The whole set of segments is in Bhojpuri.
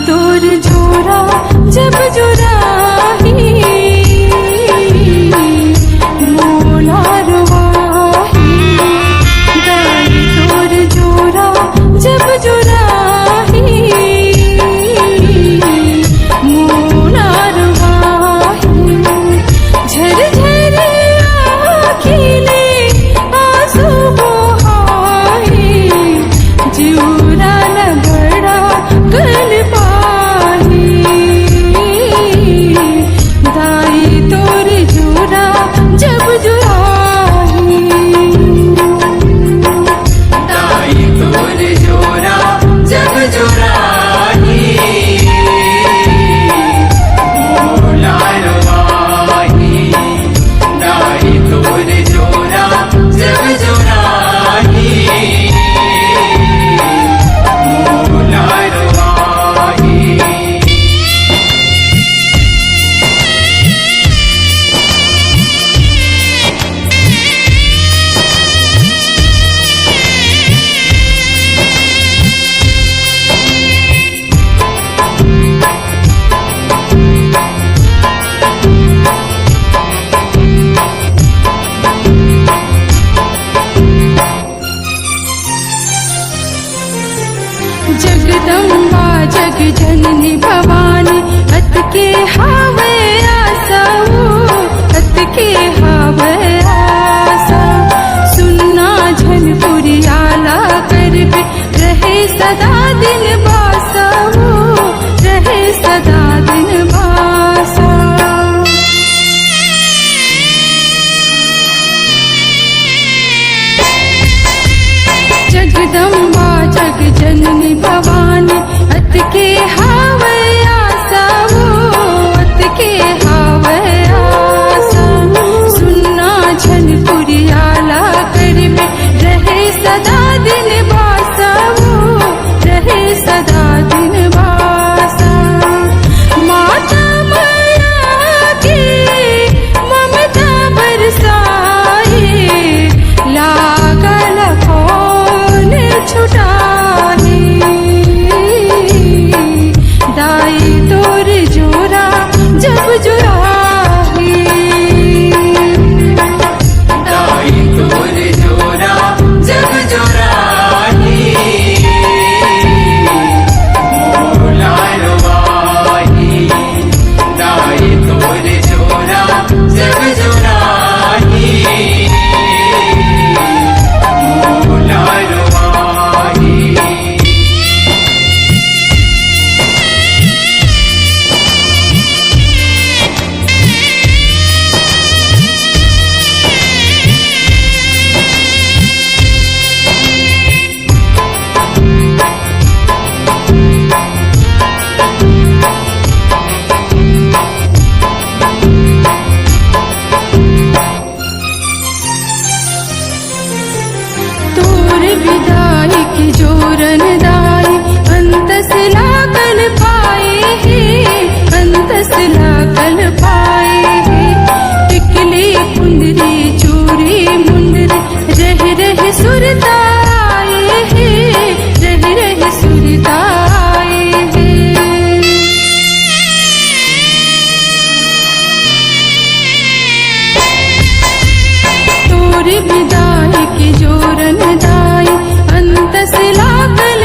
तोर जोरा जब जुराही मोला रुवाही दाई तोर जोरा जब जुराही मोला रुवाही झरझर आँखिले आंसू बहाए जिउरा लगड़ा गल पाही दाई तोर जोरा जब जुराही दाई तोर जोरा जब जुराही मोला रुवाही दाई तोर जोरा जब जुराही मोला रुवाही जगदम्बा जग जननी भवानी अत के हावे आसा अत के हावे आसा सुनना झनपुरी आला करबे रहे सदा दिन बासा रहे सदा दिन बासा जगदम्बा जग जननी भवानी अत के हावे आसा अत के हावे आसा सुनना झनपुरी आला करबे रहे सदा दिन बासा रहे सदा दिन बासा माता माया के ममता बरसाए लागल कौन छुटाए दाई तोर जोरा जब जुराही दाई तोर जोरा जब जुराही मोला रुवाही दाई तोर जोरा जब जुराही मोला रुवाही तोर विदाई की जोरन दाई अंत से लागल पाए है अंत से लागल पाए है टिकली कुंदरी चूरी मुंदरी रह रह सुरताए है रह रह सुरताए है तोर विदाई की जोरन दाई अंत से लागल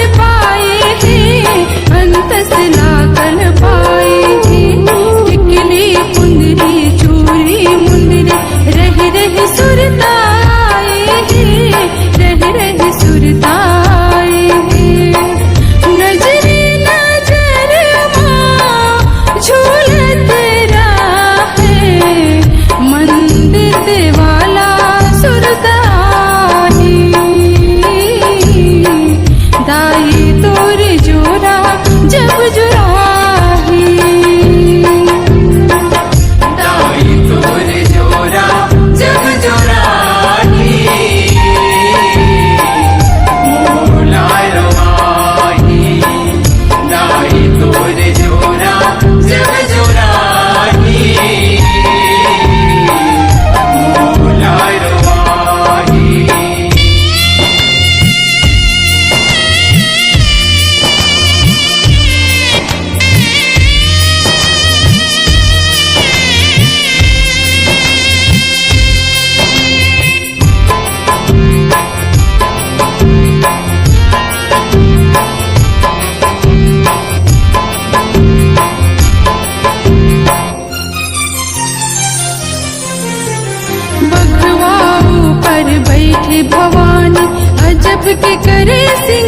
हे भवानी अजब के करे सिंगार